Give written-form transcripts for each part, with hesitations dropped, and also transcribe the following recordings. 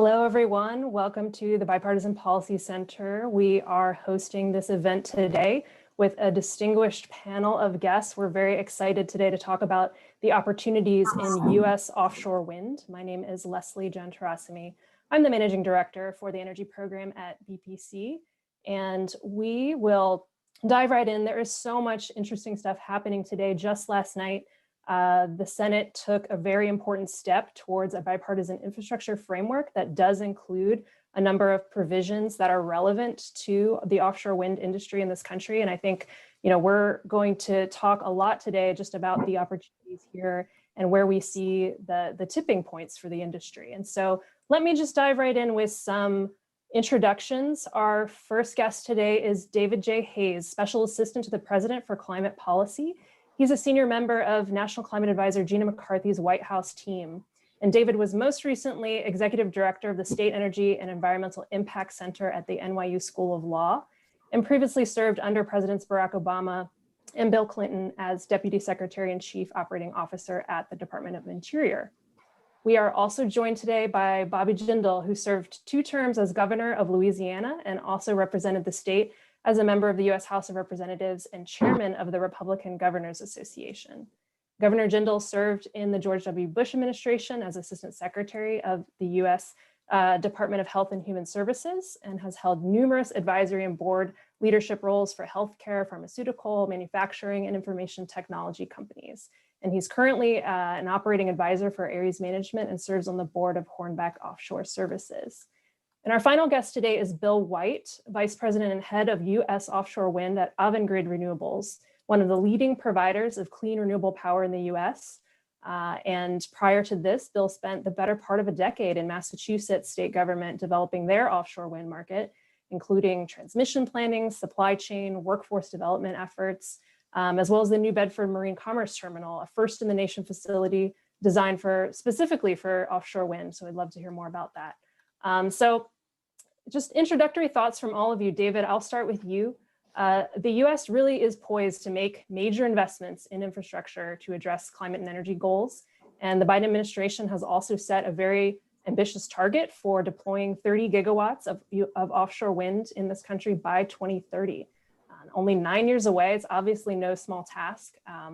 Hello, everyone. Welcome to the Bipartisan Policy Center. We are hosting this event today with a distinguished panel of guests. We're very excited today to talk about the opportunities in U.S. offshore wind. My name is Leslie Jantarasimi. I'm the Managing Director for the Energy Program at BPC, and we will dive right in. There is so much interesting stuff happening today. Just last night, the Senate took a very important step towards a bipartisan infrastructure framework that does include a number of provisions that are relevant to the offshore wind industry in this country. And I think, we're going to talk a lot today just about the opportunities here and where we see the tipping points for the industry. And so let me just dive right in with some introductions. Our first guest today is David J. Hayes, Special Assistant to the President for Climate Policy. He's a senior member of National Climate Advisor Gina McCarthy's White House team. And David was most recently Executive Director of the State Energy and Environmental Impact Center at the NYU School of Law, and previously served under Presidents Barack Obama and Bill Clinton as Deputy Secretary and Chief Operating Officer at the Department of Interior. We are also joined today by Bobby Jindal, who served 2 terms as Governor of Louisiana and also represented the state as a member of the U.S. House of Representatives and chairman of the Republican Governors Association. Governor Jindal served in the George W. Bush administration as Assistant Secretary of the U.S. Department of Health and Human Services and has held numerous advisory and board leadership roles for healthcare, pharmaceutical, manufacturing, and information technology companies. And he's currently an operating advisor for Ares Management and serves on the board of Hornbeck Offshore Services. And our final guest today is Bill White, Vice President and Head of U.S. Offshore Wind at Avangrid Renewables, one of the leading providers of clean renewable power in the U.S. And prior to this, Bill spent the better part of a decade in Massachusetts state government developing their offshore wind market, including transmission planning, supply chain, workforce development efforts, as well as the New Bedford Marine Commerce Terminal, a first in the nation facility designed specifically for offshore wind. So I'd love to hear more about that. So just introductory thoughts from all of you. David, I'll start with you. The U.S. really is poised to make major investments in infrastructure to address climate and energy goals. And the Biden administration has also set a very ambitious target for deploying 30 gigawatts of offshore wind in this country by 2030. Only 9 years away. It's obviously no small task. A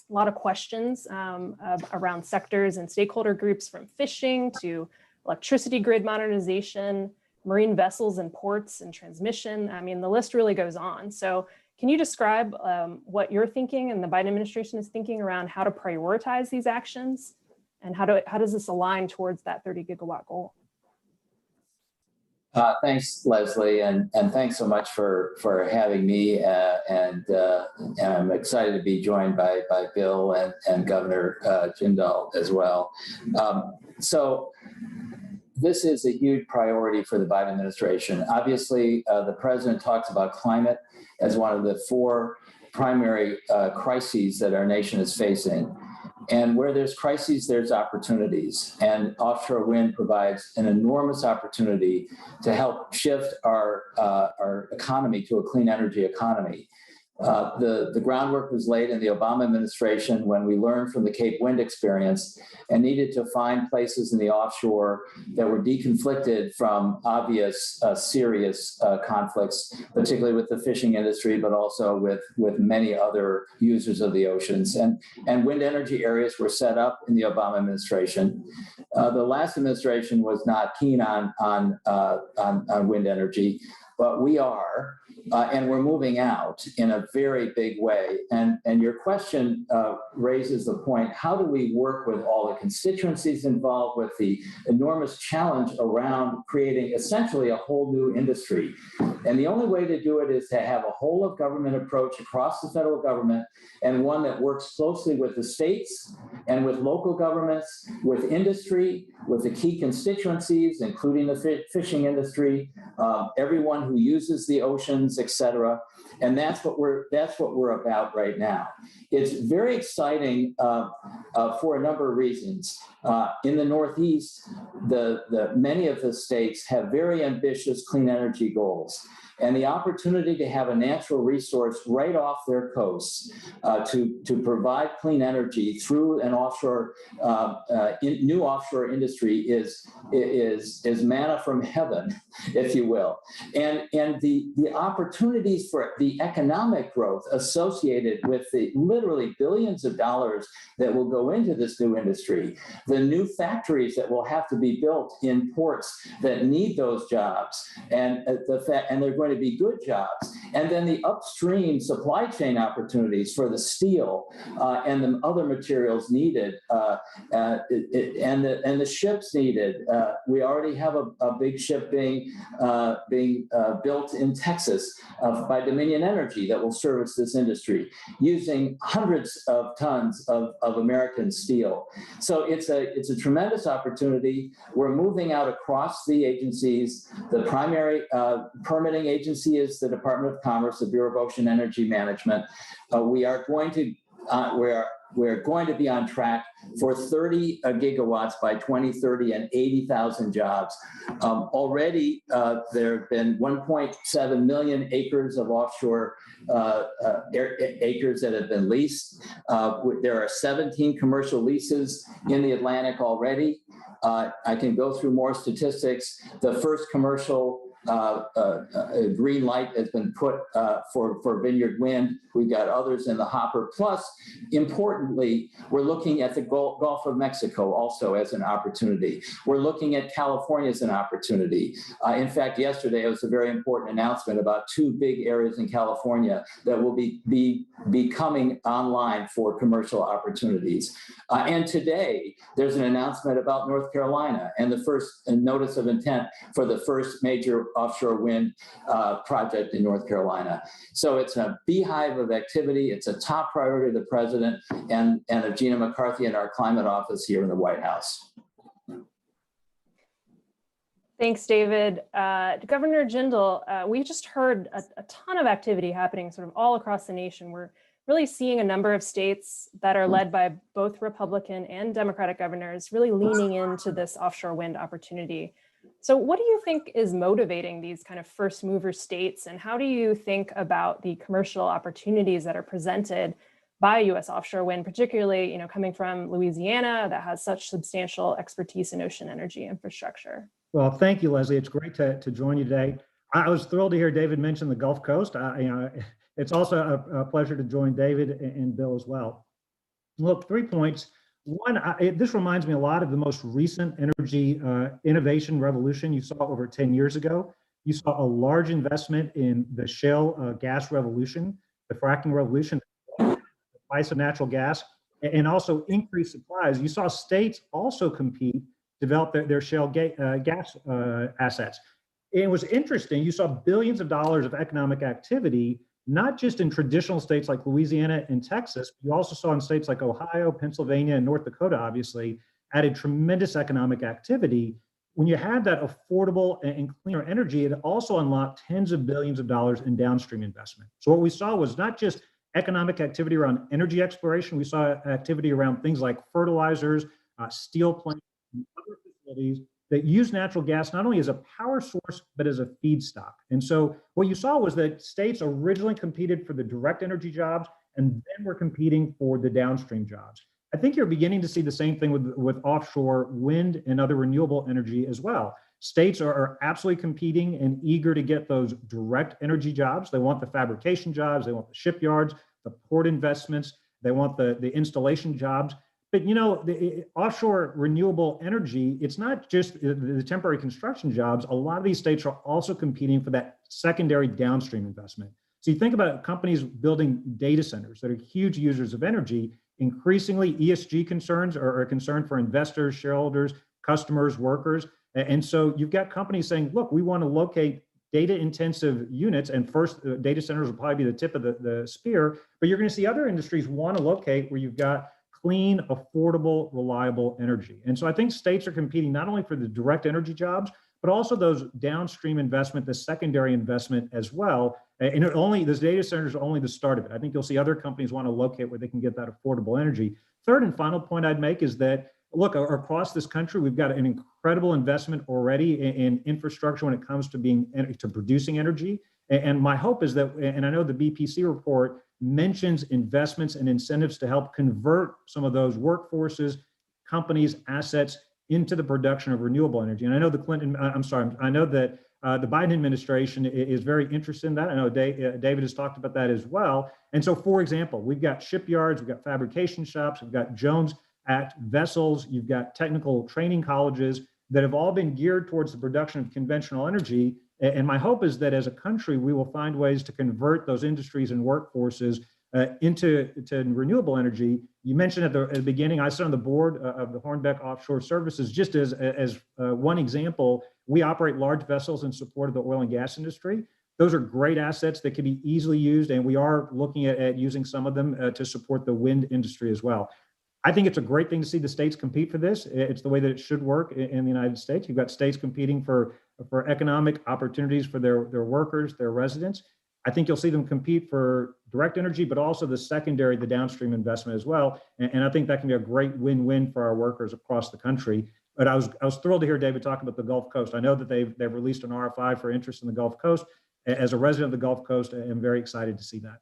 lot of questions around sectors and stakeholder groups, from fishing to electricity grid modernization, marine vessels and ports and transmission. I mean, the list really goes on. So can you describe what you're thinking and the Biden administration is thinking around how to prioritize these actions, and how does this align towards that 30 gigawatt goal? Thanks, Leslie, and thanks so much for having me. And I'm excited to be joined by Bill and Governor Jindal as well. So this is a huge priority for the Biden administration. Obviously, the president talks about climate as one of the 4 primary crises that our nation is facing. And where there's crises, there's opportunities. And offshore wind provides an enormous opportunity to help shift our economy to a clean energy economy. The groundwork was laid in the Obama administration when we learned from the Cape Wind experience and needed to find places in the offshore that were deconflicted from obvious serious conflicts, particularly with the fishing industry, but also with many other users of the oceans. And wind energy areas were set up in the Obama administration. The last administration was not keen on wind energy, but we are. And we're moving out in a very big way. And your question raises the point, how do we work with all the constituencies involved with the enormous challenge around creating essentially a whole new industry? And the only way to do it is to have a whole of government approach across the federal government, and one that works closely with the states and with local governments, with industry, with the key constituencies, including the fishing industry, everyone who uses the oceans, et cetera. And that's what we're about right now. It's very exciting for a number of reasons. In the Northeast, many of the states have very ambitious clean energy goals. and the opportunity to have a natural resource right off their coasts to provide clean energy through an offshore new offshore industry is manna from heaven, if you will. And the opportunities for the economic growth associated with the literally billions of dollars that will go into this new industry, the new factories that will have to be built in ports that need those jobs, and they're going to be good jobs, and then the upstream supply chain opportunities for the steel and the other materials needed, and the ships needed. We already have a big ship being built in Texas by Dominion Energy that will service this industry, using hundreds of tons of American steel. So it's a tremendous opportunity. We're moving out across the agencies. The primary permitting agency is the Department of Commerce, the Bureau of Ocean Energy Management. We're going to be on track for 30 gigawatts by 2030 and 80,000 jobs. Already, there have been 1.7 million acres of offshore acres that have been leased. There are 17 commercial leases in the Atlantic already. I can go through more statistics. The first commercial green light has been put for Vineyard Wind. We've got others in the hopper. Plus, importantly, we're looking at the Gulf of Mexico also as an opportunity. We're looking at California as an opportunity. In fact, yesterday it was a very important announcement about 2 big areas in California that will be coming online for commercial opportunities. And today, there's an announcement about North Carolina and the first notice of intent for the first major offshore wind project in North Carolina. So it's a beehive of activity. It's a top priority of the president and of Gina McCarthy and our climate office here in the White House. Thanks, David. Governor Jindal, we just heard a ton of activity happening sort of all across the nation. We're really seeing a number of states that are led by both Republican and Democratic governors really leaning into this offshore wind opportunity. So what do you think is motivating these kind of first mover states, and how do you think about the commercial opportunities that are presented by U.S. offshore wind, particularly, coming from Louisiana that has such substantial expertise in ocean energy infrastructure? Well, thank you, Leslie. It's great to join you today. I was thrilled to hear David mention the Gulf Coast. It's also a pleasure to join David and Bill as well. Look, 3 points. One, this reminds me a lot of the most recent energy innovation revolution you saw over 10 years ago. You saw a large investment in the shale gas revolution, the fracking revolution, the price of natural gas, and also increased supplies. You saw states also compete, develop their shale gas assets. And it was interesting. You saw billions of dollars of economic activity, not just in traditional states like Louisiana and Texas, but you also saw in states like Ohio, Pennsylvania, and North Dakota, obviously, added tremendous economic activity. When you had that affordable and cleaner energy, it also unlocked tens of billions of dollars in downstream investment. So what we saw was not just economic activity around energy exploration, we saw activity around things like fertilizers, steel plants, and other facilities that use natural gas not only as a power source, but as a feedstock. And so what you saw was that states originally competed for the direct energy jobs, and then were competing for the downstream jobs. I think you're beginning to see the same thing with offshore wind and other renewable energy as well. States are absolutely competing and eager to get those direct energy jobs. They want the fabrication jobs, they want the shipyards, the port investments, they want the installation jobs. But the offshore renewable energy, it's not just the temporary construction jobs. A lot of these states are also competing for that secondary downstream investment. So you think about companies building data centers that are huge users of energy. Increasingly, ESG concerns are a concern for investors, shareholders, customers, workers. And so you've got companies saying, look, we want to locate data intensive units, and first data centers will probably be the tip of the spear, but you're going to see other industries want to locate where you've got clean, affordable, reliable energy. And so I think states are competing not only for the direct energy jobs, but also those downstream investment, the secondary investment as well. And those data centers are only the start of it. I think you'll see other companies want to locate where they can get that affordable energy. Third and final point I'd make is that, look, across this country, we've got an incredible investment already in infrastructure when it comes to producing energy. And my hope is that, and I know the BPC report mentions investments and incentives to help convert some of those workforces, companies, assets into the production of renewable energy. And I know I know that the Biden administration is very interested in that. I know David has talked about that as well. And so, for example, we've got shipyards, we've got fabrication shops, we've got Jones Act vessels, you've got technical training colleges that have all been geared towards the production of conventional energy. And my hope is that as a country, we will find ways to convert those industries and workforces into renewable energy. You mentioned at the beginning, I sit on the board of the Hornbeck Offshore Services. Just as one example, we operate large vessels in support of the oil and gas industry. Those are great assets that can be easily used, and we are looking at using some of them to support the wind industry as well. I think it's a great thing to see the states compete for this. It's the way that it should work in the United States. You've got states competing for economic opportunities for their workers, their residents. I think you'll see them compete for direct energy, but also the secondary, the downstream investment as well. And I think that can be a great win-win for our workers across the country. But I was thrilled to hear David talk about the Gulf Coast. I know that they've released an RFI for interest in the Gulf Coast. As a resident of the Gulf Coast, I'm very excited to see that.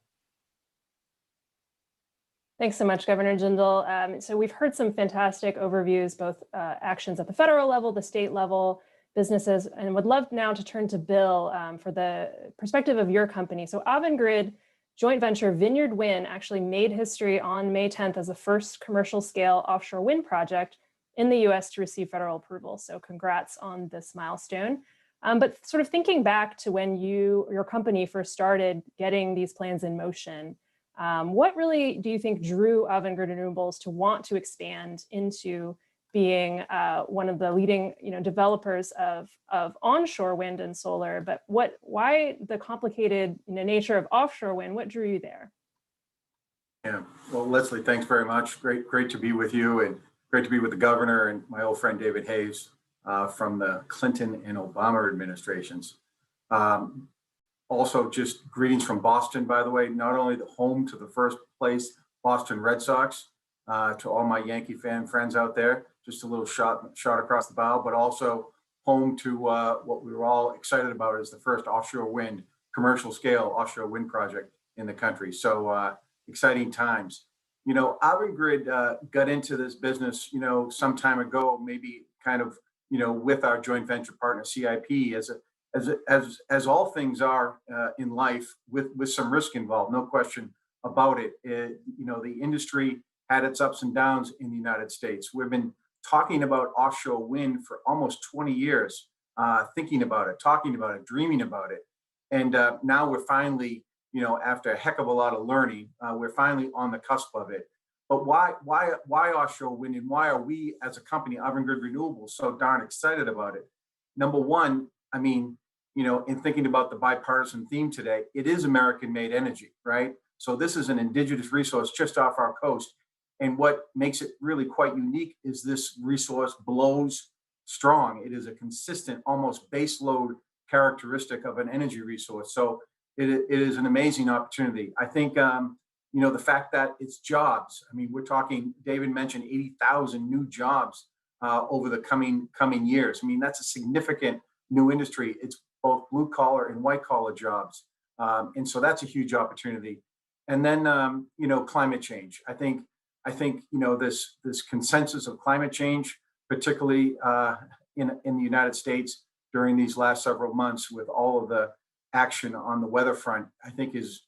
Thanks so much, Governor Jindal. So we've heard some fantastic overviews, both actions at the federal level, the state level, businesses, and would love now to turn to Bill for the perspective of your company. So Avangrid joint venture Vineyard Wind actually made history on May 10th as the first commercial scale offshore wind project in the US to receive federal approval. So congrats on this milestone. But sort of thinking back to when your company first started getting these plans in motion, what really do you think drew Avangrid Renewables to want to expand into being one of the leading, developers of onshore wind and solar? But why the complicated nature of offshore wind? What drew you there? Yeah, well, Leslie, thanks very much. Great to be with you, and great to be with the governor and my old friend David Hayes from the Clinton and Obama administrations. Also, just greetings from Boston, by the way, not only the home to the first place Boston Red Sox, to all my Yankee fan friends out there, just a little shot across the bow, but also home to what we were all excited about is the first offshore wind, commercial scale offshore wind project in the country. So exciting times. Avangrid got into this business, some time ago, maybe kind of, with our joint venture partner CIP as all things are in life, with some risk involved, no question about it. The industry had its ups and downs in the United States. We've been talking about offshore wind for almost 20 years, thinking about it, talking about it, dreaming about it. And now we're finally, after a heck of a lot of learning, we're finally on the cusp of it. But why offshore wind, and why are we as a company, Avangrid Renewables, so darn excited about it? Number one, in thinking about the bipartisan theme today, it is American-made energy, right? So this is an indigenous resource just off our coast. And what makes it really quite unique is this resource blows strong. It is a consistent, almost base load characteristic of an energy resource. So it is an amazing opportunity. I think, the fact that it's jobs. We're talking, David mentioned 80,000 new jobs over the coming years. That's a significant new industry. It's both blue collar and white collar jobs. And so that's a huge opportunity. And then, climate change. I think, this consensus of climate change, particularly in the United States during these last several months with all of the action on the weather front, I think is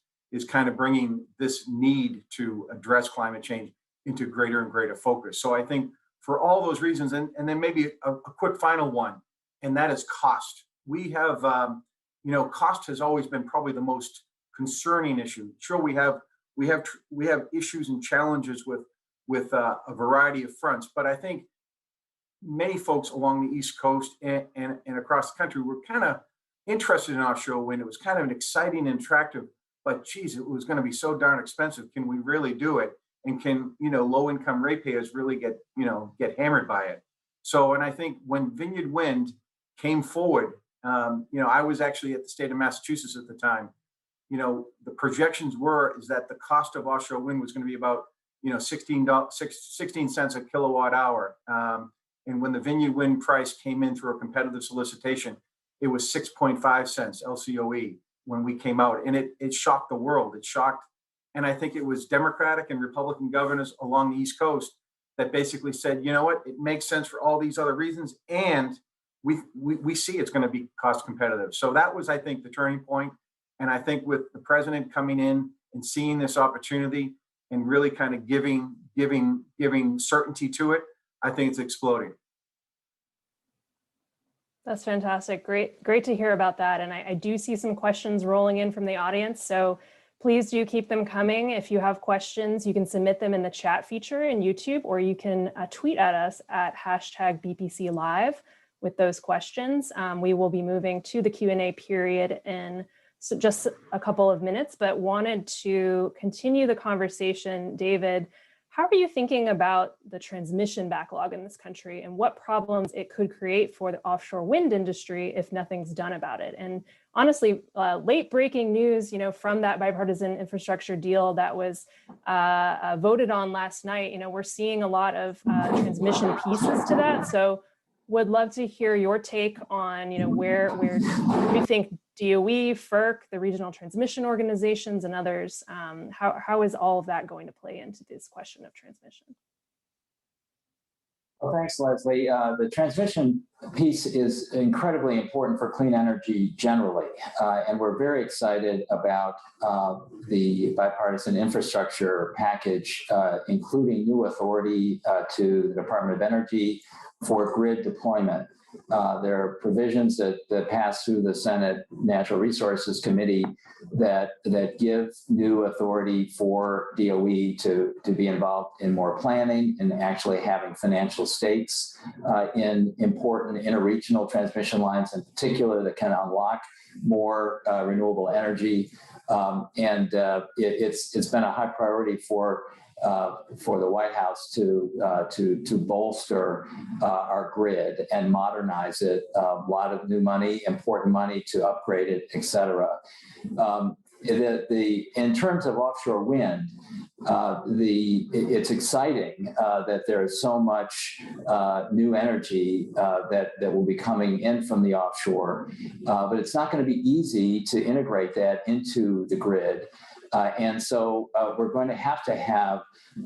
kind of bringing this need to address climate change into greater and greater focus. So I think for all those reasons, and then maybe a quick final one, and that is cost. We have, cost has always been probably the most concerning issue. Sure, we have issues and challenges with a variety of fronts, but I think many folks along the East Coast and across the country were kind of interested in offshore wind. It was kind of an exciting and attractive, but geez, it was going to be so darn expensive. Can we really do it? And can low-income ratepayers really get hammered by it? So, and I think when Vineyard Wind came forward, I was actually at the state of Massachusetts at the time. The projections is that the cost of offshore wind was going to be about 16 cents a kilowatt hour. And when the Vineyard Wind price came in through a competitive solicitation, it was 6.5 cents LCOE. when we came out, and it shocked the world. It shocked, and I think it was Democratic and Republican governors along the East Coast that basically said, you know what, it makes sense for all these other reasons, and we see it's going to be cost competitive. So that was, I think, the turning point. And I think with the president coming in and seeing this opportunity and really kind of giving certainty to it, I think it's exploding. That's fantastic. Great to hear about that. And I do see some questions rolling in from the audience. So please do keep them coming. If you have questions, you can submit them in the chat feature in YouTube, or you can tweet at us at #BPC Live with those questions. We will be moving to the Q&A period in just a couple of minutes, but wanted to continue the conversation. David, how are you thinking about the transmission backlog in this country and what problems it could create for the offshore wind industry if nothing's done about it? And honestly, late breaking news, from that bipartisan infrastructure deal that was voted on last night, we're seeing a lot of transmission pieces to that. So would love to hear your take on, where you think DOE, FERC, the regional transmission organizations, and others, how is all of that going to play into this question of transmission? Well, thanks, Leslie. The transmission piece is incredibly important for clean energy generally, and we're very excited about the bipartisan infrastructure package, including new authority to the Department of Energy for grid deployment. There are provisions that pass through the Senate Natural Resources Committee that give new authority for DOE to be involved in more planning and actually having financial stakes in important interregional transmission lines in particular that can unlock more renewable energy. It's been a high priority for the White House to bolster our grid and modernize it. A lot of new money, important money to upgrade it, et cetera. In terms of offshore wind, it's exciting that there is so much new energy that will be coming in from the offshore, but it's not going to be easy to integrate that into the grid. And so we're going to have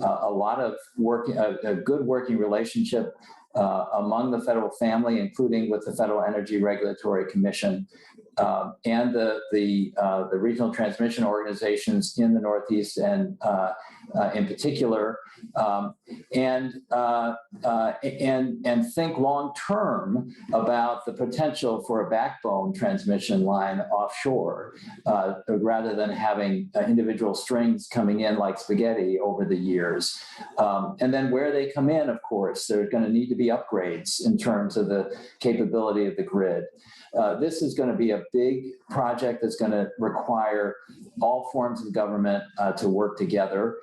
a lot of a good working relationship among the federal family, including with the Federal Energy Regulatory Commission and the regional transmission organizations in the Northeast and in particular, and think long term about the potential for a backbone transmission line offshore, rather than having individual strings coming in like spaghetti over the years. And then where they come in, of course, there's going to need to be upgrades in terms of the capability of the grid. This is going to be a big project that's going to require all forms of government to work together.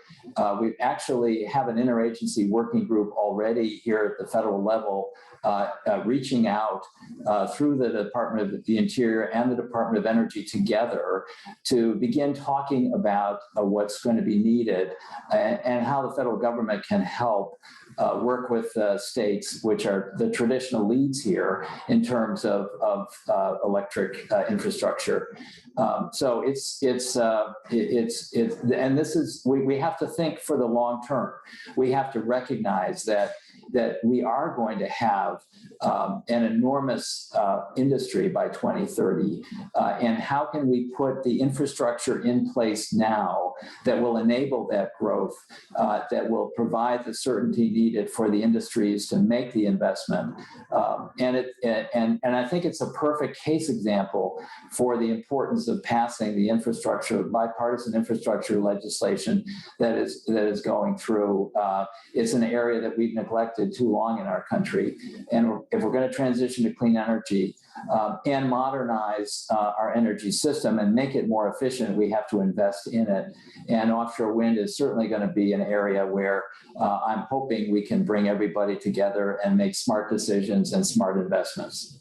We actually have an interagency working group already here at the federal level, reaching out through the Department of the Interior and the Department of Energy together to begin talking about what's going to be needed and how the federal government can help work with states, which are the traditional leads here in terms of electric infrastructure. So and this is, we have to think for the long term. We have to recognize that we are going to have an enormous industry by 2030. And how can we put the infrastructure in place now that will enable that growth, that will provide the certainty needed for the industries to make the investment? And I think it's a perfect case example for the importance of passing the bipartisan infrastructure legislation that is going through. It's an area that we've neglected too long in our country. And if we're going to transition to clean energy and modernize our energy system and make it more efficient, we have to invest in it. And offshore wind is certainly going to be an area where I'm hoping we can bring everybody together and make smart decisions and smart investments.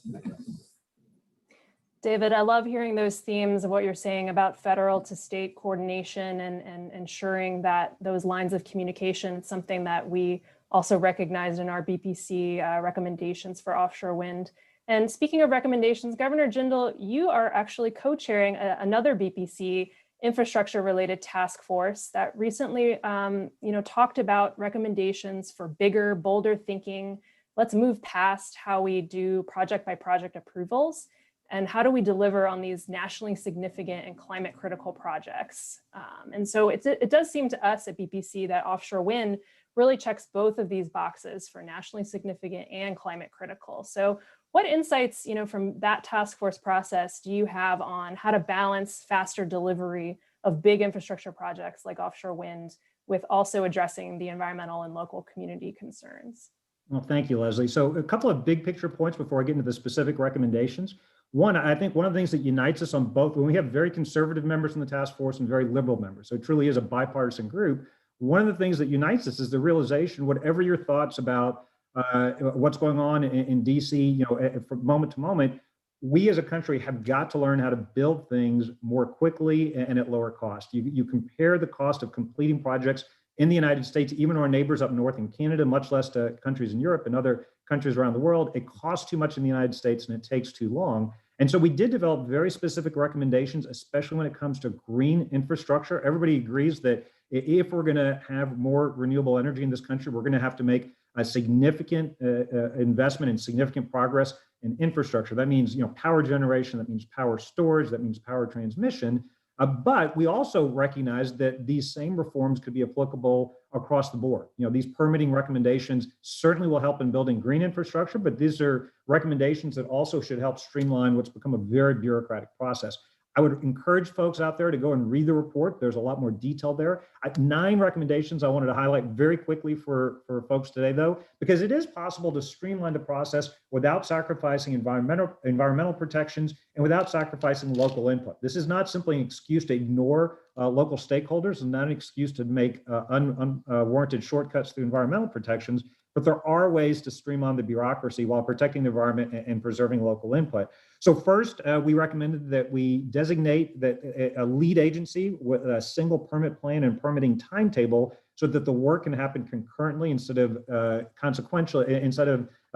David, I love hearing those themes of what you're saying about federal to state coordination and ensuring that those lines of communication, it's something that we also recognized in our BPC recommendations for offshore wind. And speaking of recommendations, Governor Jindal, you are actually co-chairing another BPC infrastructure-related task force that recently, talked about recommendations for bigger, bolder thinking. Let's move past how we do project-by-project approvals, and how do we deliver on these nationally significant and climate critical projects? And so it does seem to us at BPC that offshore wind really checks both of these boxes for nationally significant and climate critical. So what insights, from that task force process do you have on how to balance faster delivery of big infrastructure projects like offshore wind with also addressing the environmental and local community concerns? Well, thank you, Leslie. So a couple of big picture points before I get into the specific recommendations. One, I think one of the things that unites us on both, when we have very conservative members in the task force and very liberal members, so it truly is a bipartisan group. One of the things that unites us is the realization, whatever your thoughts about what's going on in DC, from moment to moment, we as a country have got to learn how to build things more quickly and at lower cost. You compare the cost of completing projects in the United States, even our neighbors up north in Canada, much less to countries in Europe and other countries around the world, it costs too much in the United States and it takes too long. And so we did develop very specific recommendations, especially when it comes to green infrastructure. Everybody agrees that if we're going to have more renewable energy in this country, we're going to have to make a significant investment and significant progress in infrastructure. That means, power generation, that means power storage, that means power transmission. But we also recognize that these same reforms could be applicable across the board. These permitting recommendations certainly will help in building green infrastructure, but these are recommendations that also should help streamline what's become a very bureaucratic process. I would encourage folks out there to go and read the report. There's a lot more detail there. 9 recommendations I wanted to highlight very quickly for folks today, though, because it is possible to streamline the process without sacrificing environmental protections and without sacrificing local input. This is not simply an excuse to ignore local stakeholders and not an excuse to make unwarranted shortcuts through environmental protections, but there are ways to streamline the bureaucracy while protecting the environment and preserving local input. So first, we recommended that we designate a lead agency with a single permit plan and permitting timetable so that the work can happen concurrently instead of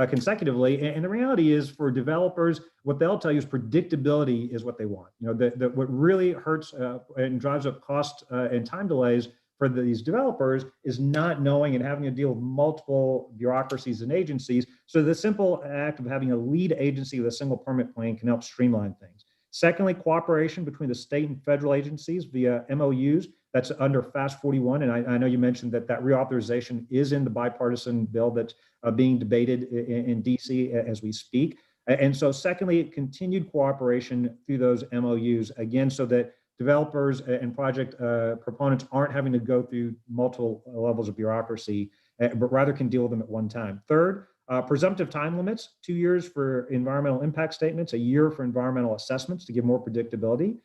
consecutively. And the reality is, for developers, what they'll tell you is predictability is what they want. What really hurts and drives up cost and time delays for these developers is not knowing and having to deal with multiple bureaucracies and agencies. So the simple act of having a lead agency with a single permit plan can help streamline things. Secondly, cooperation between the state and federal agencies via MOUs. That's under FAST 41. And I know you mentioned that reauthorization is in the bipartisan bill that's being debated in DC as we speak. And so secondly, continued cooperation through those MOUs, again, so that developers and project proponents aren't having to go through multiple levels of bureaucracy, but rather can deal with them at one time. Third, presumptive time limits, 2 years for environmental impact statements, a year for environmental assessments to give more predictability.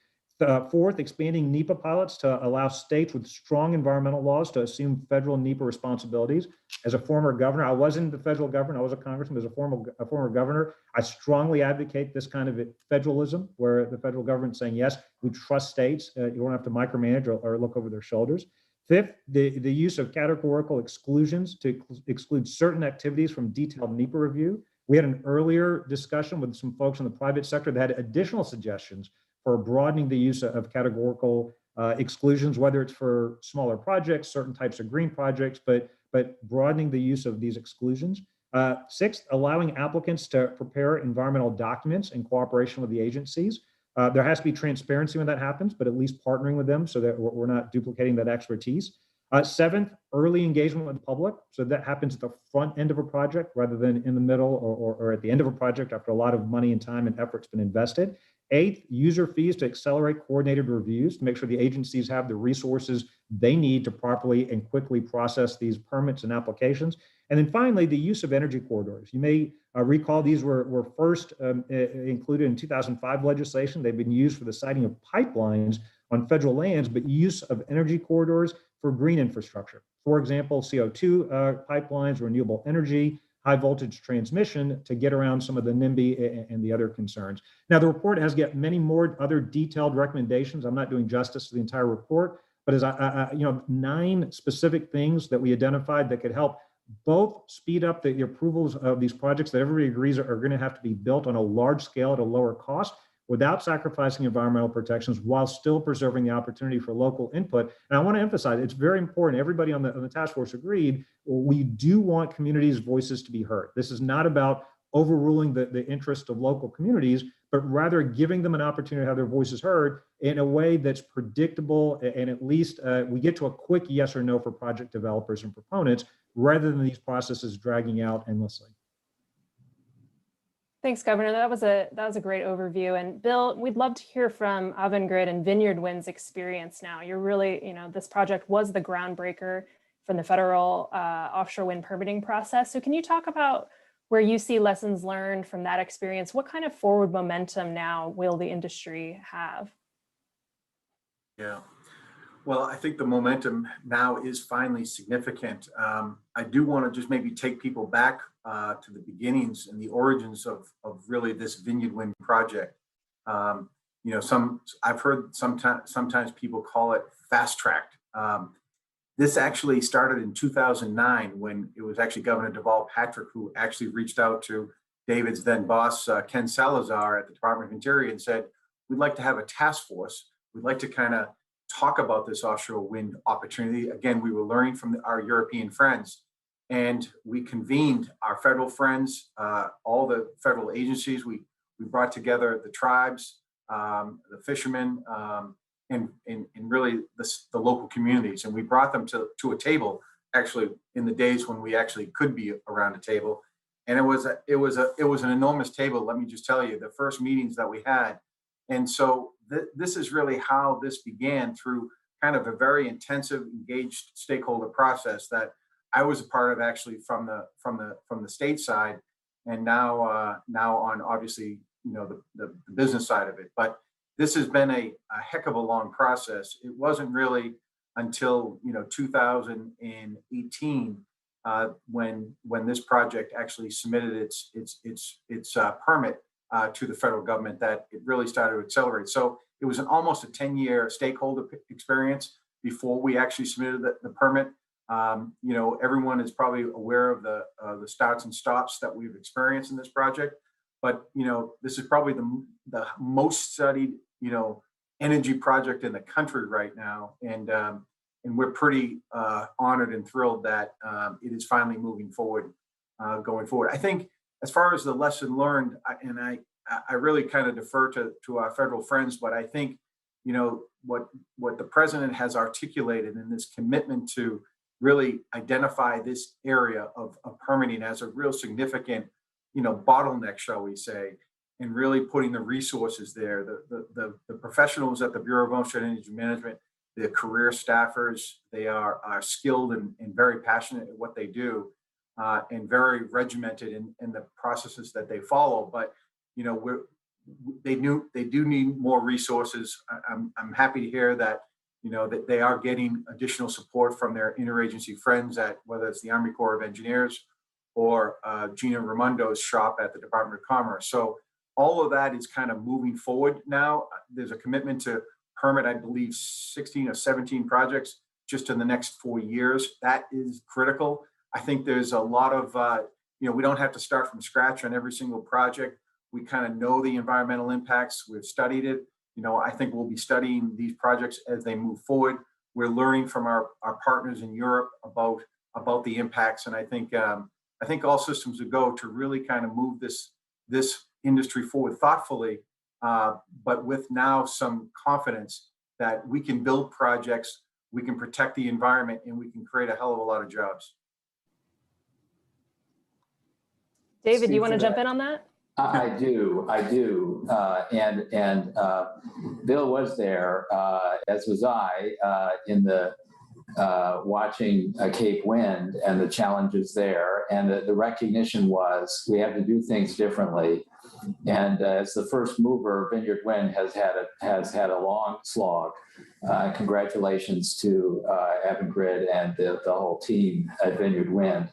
Fourth, expanding NEPA pilots to allow states with strong environmental laws to assume federal NEPA responsibilities. As a former governor, I wasn't the federal governor, I was a congressman, as a former governor, I strongly advocate this kind of federalism, where the federal government saying, yes, we trust states, you don't have to micromanage or look over their shoulders. Fifth, the use of categorical exclusions to exclude certain activities from detailed NEPA review. We had an earlier discussion with some folks in the private sector that had additional suggestions for broadening the use of categorical exclusions, whether it's for smaller projects, certain types of green projects, but broadening the use of these exclusions. Sixth, allowing applicants to prepare environmental documents in cooperation with the agencies. There has to be transparency when that happens, but at least partnering with them so that we're not duplicating that expertise. Seventh, early engagement with the public. So that happens at the front end of a project rather than in the middle or at the end of a project after a lot of money and time and effort's been invested. Eighth, user fees to accelerate coordinated reviews to make sure the agencies have the resources they need to properly and quickly process these permits and applications. And then finally, the use of energy corridors. You may recall these were first included in 2005 legislation. They've been used for the siting of pipelines on federal lands, but use of energy corridors for green infrastructure. For example, CO2 pipelines, renewable energy, high voltage transmission to get around some of the NIMBY and the other concerns. Now, the report has got many more other detailed recommendations. I'm not doing justice to the entire report, but as 9 specific things that we identified that could help both speed up the approvals of these projects that everybody agrees are going to have to be built on a large scale at a lower cost without sacrificing environmental protections while still preserving the opportunity for local input. And I want to emphasize, it's very important. Everybody on the task force agreed, we do want communities' voices to be heard. This is not about overruling the interest of local communities, but rather giving them an opportunity to have their voices heard in a way that's predictable, and at least we get to a quick yes or no for project developers and proponents, rather than these processes dragging out endlessly. Thanks, Governor. That was a great overview. And Bill, we'd love to hear from Avangrid and Vineyard Wind's experience now. You're really, this project was the groundbreaker from the federal offshore wind permitting process. So can you talk about where you see lessons learned from that experience? What kind of forward momentum now will the industry have? Yeah. Well, I think the momentum now is finally significant. I do want to just maybe take people back to the beginnings and the origins of really this Vineyard Wind project. I've heard sometimes people call it fast tracked. This actually started in 2009 when it was actually Governor Deval Patrick who actually reached out to David's then boss, Ken Salazar at the Department of Interior and said, we'd like to have a task force. We'd like to kind of talk about this offshore wind opportunity. Again, we were learning from our European friends, and we convened our federal friends, all the federal agencies. We brought together the tribes, the fishermen, and really the local communities, and we brought them to a table. Actually, in the days when we actually could be around a table, and it was an enormous table. Let me just tell you, the first meetings that we had, and so this is really how this began, through kind of a very intensive, engaged stakeholder process that I was a part of, actually from the state side, and now on obviously the business side of it. But this has been a heck of a long process. It wasn't really until 2018 when this project actually submitted its permit to the federal government that it really started to accelerate. So it was almost a 10-year stakeholder experience before we actually submitted the permit. Everyone is probably aware of the starts and stops that we've experienced in this project, but this is probably the most studied energy project in the country right now, and we're pretty honored and thrilled that it is finally moving forward, going forward. I think as far as the lesson learned, I really kind of defer to our federal friends, but I think what the president has articulated in this commitment to really identify this area of permitting as a real significant bottleneck, shall we say, and really putting the resources there, the professionals at the Bureau of Ocean Energy Management, the career staffers, they are skilled and very passionate at what they do, and very regimented in the processes that they follow. But they do need more resources. I'm happy to hear that that they are getting additional support from their interagency friends at, whether it's the Army Corps of Engineers or Gina Raimondo's shop at the Department of Commerce. So all of that is kind of moving forward now. There's a commitment to permit, I believe, 16 or 17 projects just in the next 4 years. That is critical. I think there's a lot of, we don't have to start from scratch on every single project. We kind of know the environmental impacts. We've studied it. I think we'll be studying these projects as they move forward. We're learning from our partners in Europe about the impacts. And I think all systems will go to really kind of move this industry forward thoughtfully, but with now some confidence that we can build projects, we can protect the environment, and we can create a hell of a lot of jobs. David, do you want to jump in on that? I do. And Bill was there, as was I, in the watching Cape Wind and the challenges there. And the recognition was we have to do things differently. And as the first mover, Vineyard Wind has had a long slog. Congratulations to Avangrid and the whole team at Vineyard Wind.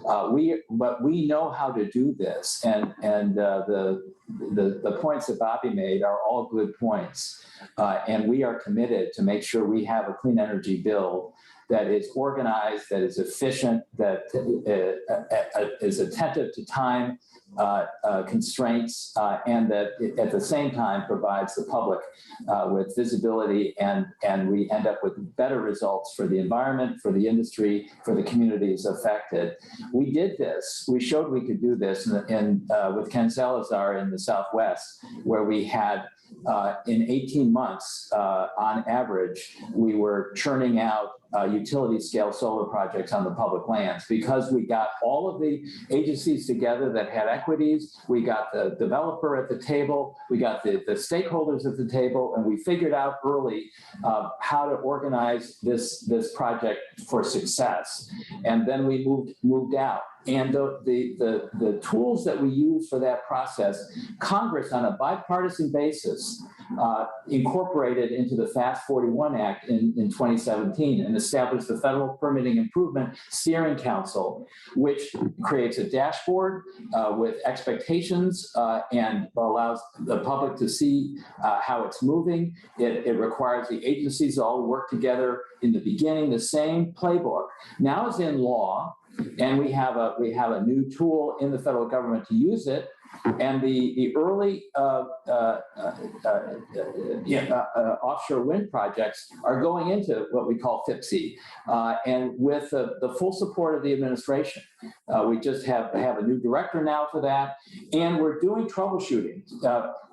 But we know how to do this, and the points that Bobby made are all good points, and we are committed to make sure we have a clean energy bill that is organized, that is efficient, that is attentive to time constraints, and that at the same time provides the public with visibility, and we end up with better results for the environment, for the industry, for the communities affected. We did this. We showed we could do this with Ken Salazar in the Southwest, where we had in 18 months, on average, we were churning out utility scale solar projects on the public lands because we got all of the agencies together that had equities. We got the developer at the table. We got the stakeholders at the table, and we figured out early how to organize this project for success. And then we moved out. And the tools that we use for that process, Congress on a bipartisan basis incorporated into the FAST-41 Act in 2017 and established the Federal Permitting Improvement Steering Council, which creates a dashboard with expectations and allows the public to see how it's moving. It requires the agencies to all work together in the beginning, the same playbook. Now it's in law. And we have a new tool in the federal government to use it, and the early offshore wind projects are going into what we call FIPSI, and with the full support of the administration. We just have a new director now for that, and we're doing troubleshooting.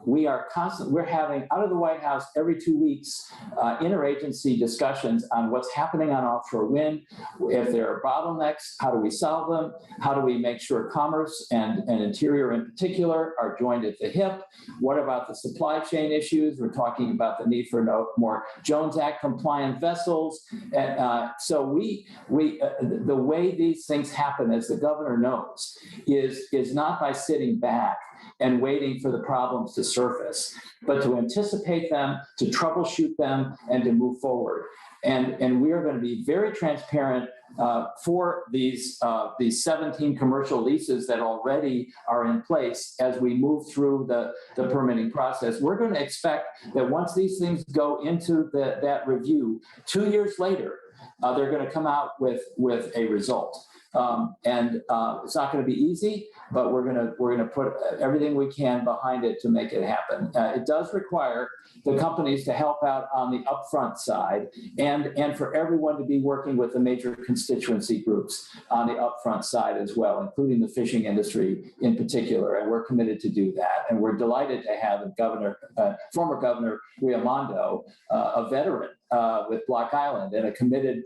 We're having out of the White House every 2 weeks interagency discussions on what's happening on offshore wind. If there are bottlenecks, how do we solve them? How do we make sure Commerce and Interior in particular are joined at the hip? What about the supply chain issues? We're talking about the need for more Jones Act compliant vessels. And so the way these things happen, as the governor knows, is not by sitting back and waiting for the problems to surface, but to anticipate them, to troubleshoot them, and to move forward. And we are going to be very transparent for these 17 commercial leases that already are in place as we move through the permitting process. We're going to expect that once these things go into that review, 2 years later, they're going to come out with a result. It's not going to be easy, but we're going to put everything we can behind it to make it happen. It does require the companies to help out on the upfront side, and for everyone to be working with the major constituency groups on the upfront side as well, including the fishing industry in particular. And we're committed to do that. And we're delighted to have former Governor Raimondo, a veteran with Block Island and a committed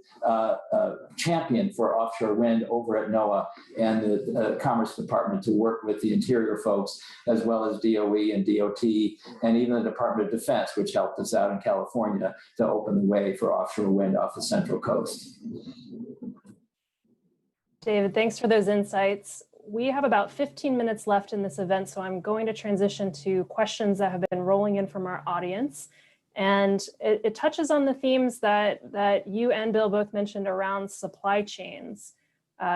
champion for offshore wind over at NOAA and the Commerce Department to work with the Interior folks, as well as DOE and DOT, and even the Department of Defense, which helped us out in California to open the way for offshore wind off the Central Coast. David, thanks for those insights. We have about 15 minutes left in this event, so I'm going to transition to questions that have been rolling in from our audience. And it touches on the themes that you and Bill both mentioned around supply chains.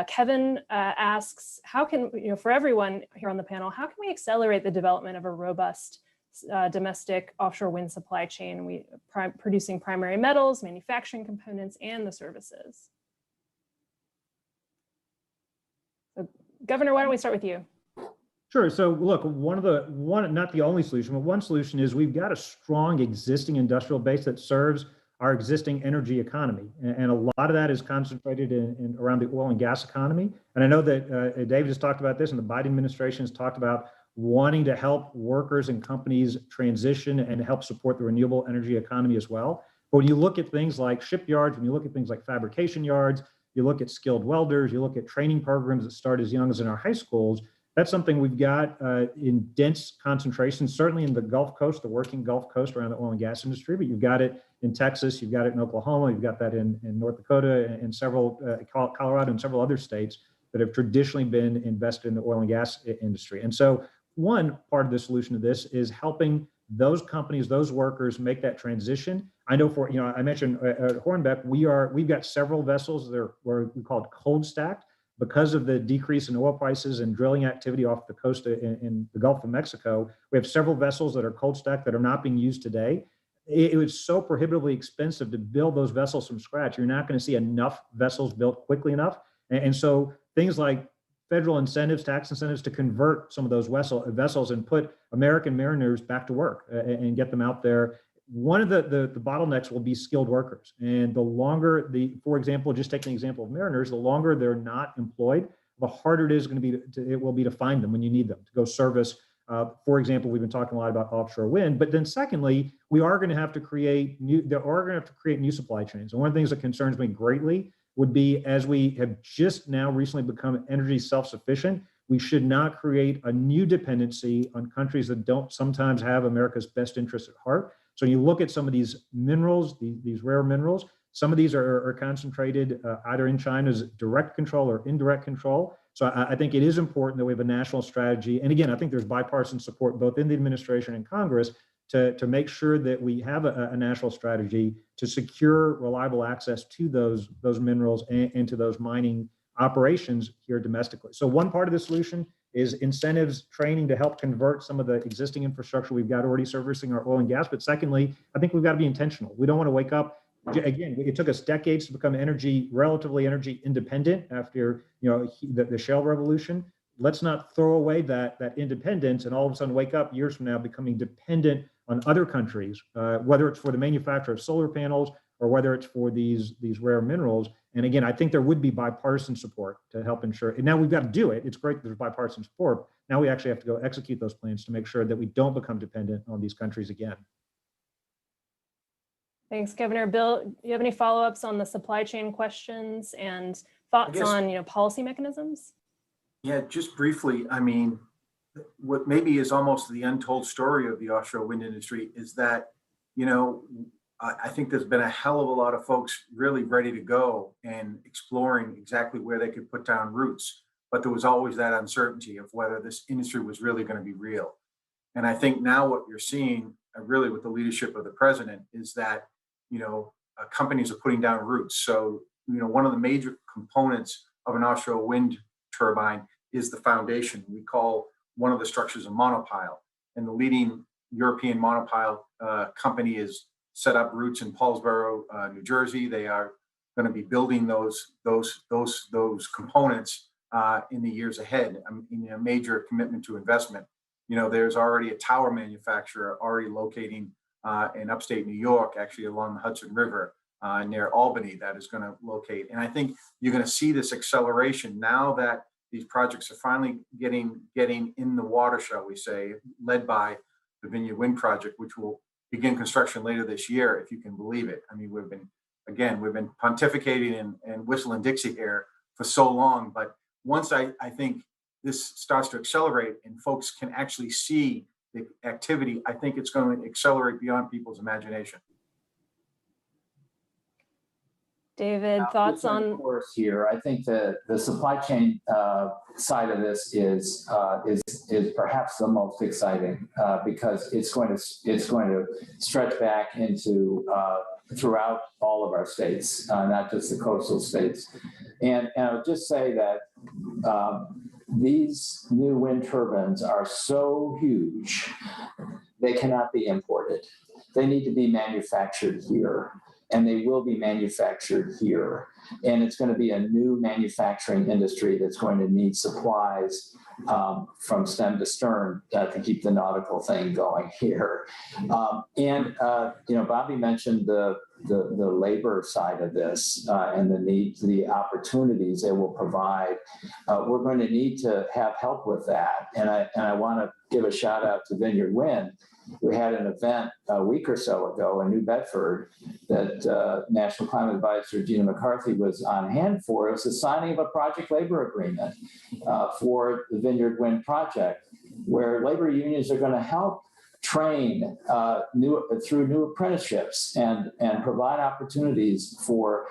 Kevin asks, how can, for everyone here on the panel, how can we accelerate the development of a robust domestic offshore wind supply chain, producing primary metals, manufacturing components, and the services? So, Governor, why don't we start with you? Sure. So look, not the only solution, but one solution is we've got a strong existing industrial base that serves our existing energy economy. And a lot of that is concentrated in around the oil and gas economy. And I know that David has talked about this, and the Biden administration has talked about wanting to help workers and companies transition and help support the renewable energy economy as well. But when you look at things like shipyards, when you look at things like fabrication yards, you look at skilled welders, you look at training programs that start as young as in our high schools, that's something we've got in dense concentration, certainly in the Gulf Coast, the working Gulf Coast around the oil and gas industry, but you've got it in Texas, you've got it in Oklahoma, you've got that in North Dakota, and several, Colorado and several other states that have traditionally been invested in the oil and gas industry. And so one part of the solution to this is helping those companies, those workers make that transition. I know for, I mentioned at Hornbeck, we've got several vessels that are what we call cold stacked because of the decrease in oil prices and drilling activity off the coast in the Gulf of Mexico. We have several vessels that are cold stacked that are not being used today. It was so prohibitively expensive to build those vessels from scratch. You're not going to see enough vessels built quickly enough. And so things like federal incentives, tax incentives to convert some of those vessels and put American mariners back to work and get them out there. One of the bottlenecks will be skilled workers. And the longer for example, just taking the example of mariners, the longer they're not employed, the harder it is going to be to find them when you need them to go service. For example, we've been talking a lot about offshore wind, but then secondly, we are going to have to create new supply chains. And one of the things that concerns me greatly would be, as we have just now recently become energy self-sufficient, we should not create a new dependency on countries that don't sometimes have America's best interests at heart. So you look at some of these minerals, these rare minerals, some of these are concentrated either in China's direct control or indirect control. So I think it is important that we have a national strategy. And again, I think there's bipartisan support both in the administration and Congress to make sure that we have a national strategy to secure reliable access to those minerals and to those mining operations here domestically. So one part of the solution is incentives, training to help convert some of the existing infrastructure we've got already servicing our oil and gas. But secondly, I think we've got to be intentional. We don't want to wake up. Again, it took us decades to become relatively energy independent after the shale revolution. Let's not throw away that independence and all of a sudden wake up years from now becoming dependent on other countries, whether it's for the manufacture of solar panels or whether it's for these rare minerals. And again, I think there would be bipartisan support to help ensure. And now we've got to do it. It's great that there's bipartisan support. Now we actually have to go execute those plans to make sure that we don't become dependent on these countries again. Thanks, Governor. Bill, do you have any follow-ups on the supply chain questions and thoughts on policy mechanisms? Yeah, just briefly. I mean, what maybe is almost the untold story of the offshore wind industry is that, I think there's been a hell of a lot of folks really ready to go and exploring exactly where they could put down roots. But there was always that uncertainty of whether this industry was really going to be real. And I think now what you're seeing really with the leadership of the president is that, companies are putting down roots. So, one of the major components of an offshore wind turbine is the foundation. We call one of the structures a monopile. And the leading European monopile company is set up roots in Paulsboro, New Jersey. They are going to be building those components in the years ahead. A major commitment to investment. There's already a tower manufacturer already locating in upstate New York, actually along the Hudson River near Albany, that is going to locate. And I think you're going to see this acceleration now that these projects are finally getting in the water, shall we say, led by the Vineyard Wind Project, which will begin construction later this year, if you can believe it. I mean, we've been pontificating and whistling Dixie here for so long, but once I think this starts to accelerate and folks can actually see the activity, I think it's going to accelerate beyond people's imagination. David, thoughts on? Of course, here, I think the supply chain side of this is perhaps the most exciting because it's going to stretch back into throughout all of our states, not just the coastal states. And I'll just say that these new wind turbines are so huge, they cannot be imported. They need to be manufactured here. And they will be manufactured here. And it's going to be a new manufacturing industry that's going to need supplies from stem to stern to keep the nautical thing going here. Bobby mentioned the labor side of this and the needs, the opportunities it will provide. We're going to need to have help with that. And I want to give a shout out to Vineyard Wind. We had an event a week or so ago in New Bedford that National Climate Advisor Gina McCarthy was on hand for. It was the signing of a project labor agreement for the Vineyard Wind project, where labor unions are going to help train through new apprenticeships and provide opportunities for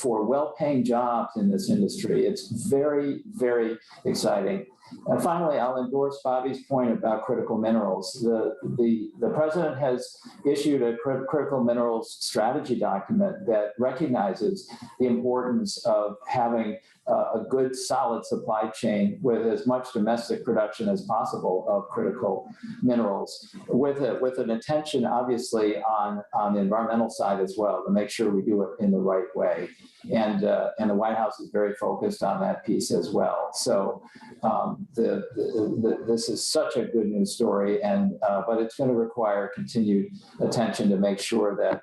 well-paying jobs in this industry. It's very, very exciting. And finally, I'll endorse Bobby's point about critical minerals. The president has issued a critical minerals strategy document that recognizes the importance of having a good, solid supply chain with as much domestic production as possible of critical minerals, with an attention, obviously, on the environmental side as well, to make sure we do it in the right way. And the White House is very focused on that piece as well. So this is such a good news story, but it's going to require continued attention to make sure that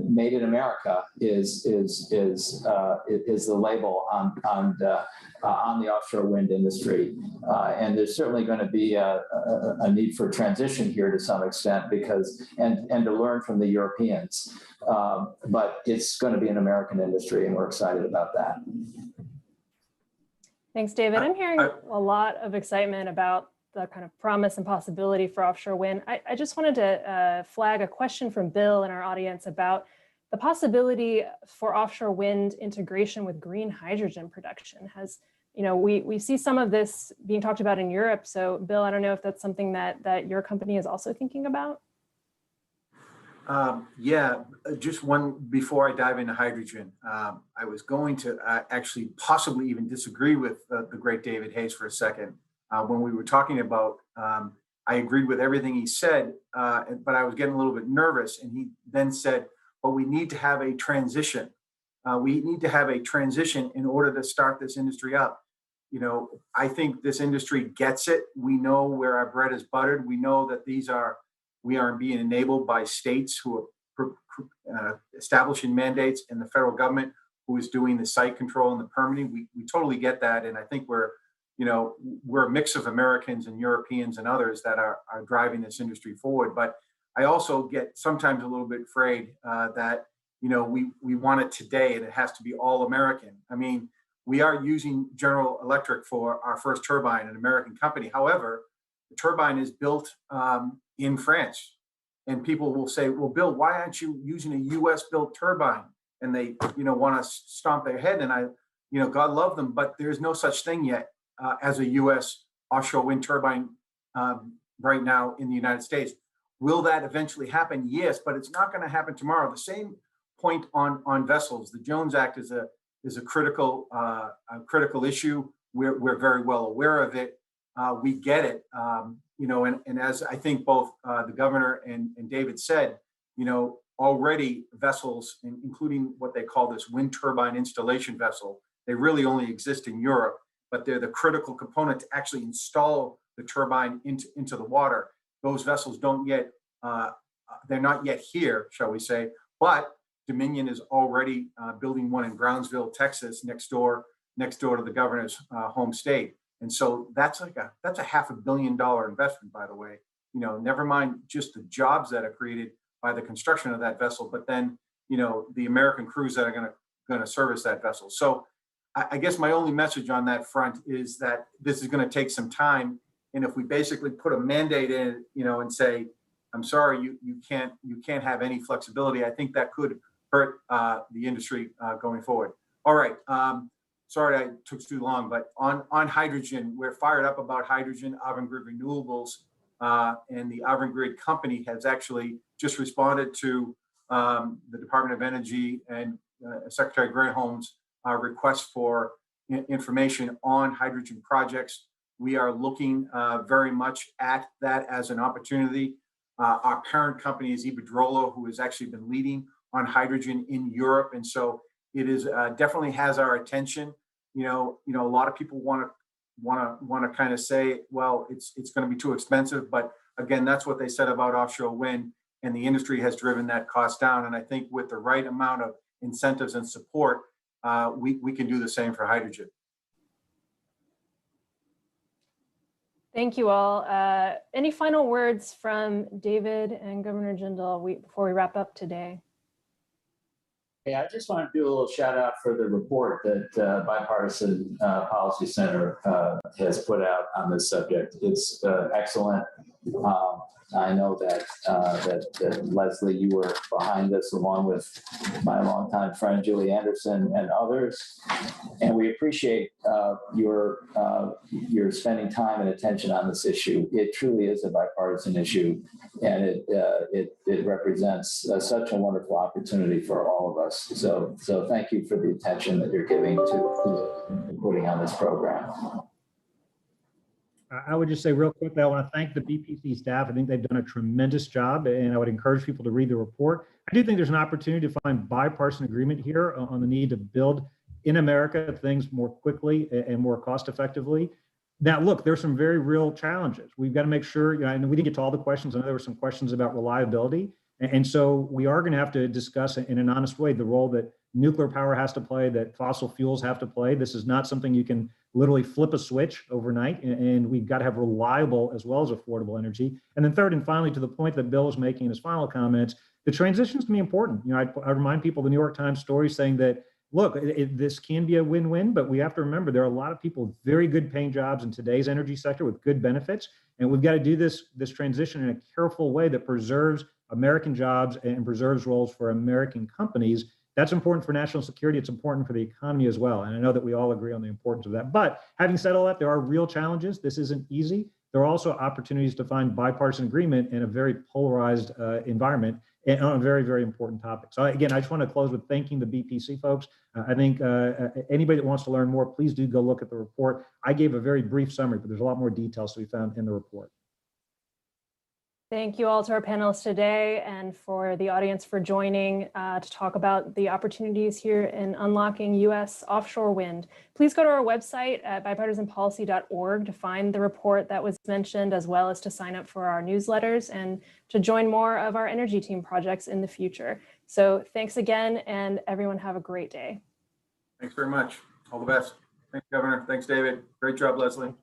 Made in America is the label on the offshore wind industry. And there's certainly going to be a need for transition here to some extent and to learn from the Europeans. But it's going to be an American industry, and we're excited about that. Thanks, David. I'm hearing a lot of excitement about the kind of promise and possibility for offshore wind. I just wanted to flag a question from Bill in our audience about the possibility for offshore wind integration with green hydrogen production. We see some of this being talked about in Europe. So Bill, I don't know if that's something that your company is also thinking about. Yeah, just one before I dive into hydrogen. I was going to actually possibly even disagree with the great David Hayes for a second. When we were talking about, I agreed with everything he said, but I was getting a little bit nervous. And he then said, but we need to have a transition. We need to have a transition in order to start this industry up. I think this industry gets it. We know where our bread is buttered. We know that we are being enabled by states who are establishing mandates, and the federal government who is doing the site control and the permitting. We totally get that. And I think we're a mix of Americans and Europeans and others that are driving this industry forward. But I also get sometimes a little bit afraid that, we want it today and it has to be all American. I mean, we are using General Electric for our first turbine, an American company. However, the turbine is built in France. And people will say, well, Bill, why aren't you using a US built turbine? And they, want to stomp their head. And God love them, but there's no such thing yet as a US offshore wind turbine right now in the United States. Will that eventually happen? Yes, but it's not going to happen tomorrow. The same point on vessels. The Jones Act is a critical issue. We're very well aware of it. We get it. And as I think both the governor and David said, already vessels, including what they call this wind turbine installation vessel, they really only exist in Europe, but they're the critical component to actually install the turbine into the water. Those vessels they're not yet here, shall we say, but Dominion is already building one in Brownsville, Texas, next door to the governor's home state. And so that's a $500 million investment, by the way. Never mind just the jobs that are created by the construction of that vessel, but then the American crews that are going to service that vessel. So I guess my only message on that front is that this is going to take some time. And if we basically put a mandate in, and say, I'm sorry, you can't have any flexibility, I think that could hurt the industry going forward. All right. Sorry I took too long, but on hydrogen, we're fired up about hydrogen. Avangrid Renewables and the Avangrid company has actually just responded to the Department of Energy and Secretary Granholm's request for information on hydrogen projects. We are looking very much at that as an opportunity. Our parent company is Iberdrola, who has actually been leading on hydrogen in Europe, and so it is definitely has our attention. A lot of people want to kind of say, well, it's going to be too expensive, but again, that's what they said about offshore wind, and the industry has driven that cost down. And I think with the right amount of incentives and support, we can do the same for hydrogen. Thank you all. Any final words from David and Governor Jindal before we wrap up today? Hey, I just want to do a little shout out for the report that Bipartisan Policy Center has put out on this subject. It's excellent. I know that Leslie, you were behind this along with my longtime friend Julie Anderson and others, and we appreciate your spending time and attention on this issue. It truly is a bipartisan issue, and it represents such a wonderful opportunity for all of us. So thank you for the attention that you're giving to putting on this program. I would just say real quickly, I want to thank the BPC staff. I think they've done a tremendous job, and I would encourage people to read the report. I do think there's an opportunity to find bipartisan agreement here on the need to build in America things more quickly and more cost effectively. Now, look, there's some very real challenges. We've got to make sure, and we didn't get to all the questions. I know there were some questions about reliability. And so we are going to have to discuss in an honest way the role that nuclear power has to play, that fossil fuels have to play. This is not something you can literally flip a switch overnight, and we've got to have reliable as well as affordable energy. And then third and finally, to the point that Bill was making in his final comments, the transition is going to be important. I remind people the New York Times story saying that, look, this can be a win-win, but we have to remember there are a lot of people with very good paying jobs in today's energy sector with good benefits, and we've got to do this transition in a careful way that preserves American jobs and preserves roles for American companies. That's important for national security. It's important for the economy as well. And I know that we all agree on the importance of that. But having said all that, there are real challenges. This isn't easy. There are also opportunities to find bipartisan agreement in a very polarized environment and on a very, very important topic. So again, I just want to close with thanking the BPC folks. I think anybody that wants to learn more, please do go look at the report. I gave a very brief summary, but there's a lot more details to be found in the report. Thank you all to our panelists today and for the audience for joining to talk about the opportunities here in unlocking U.S. offshore wind. Please go to our website at bipartisanpolicy.org to find the report that was mentioned, as well as to sign up for our newsletters and to join more of our energy team projects in the future. So thanks again, and everyone have a great day. Thanks very much. All the best. Thanks, Governor. Thanks, David. Great job, Leslie.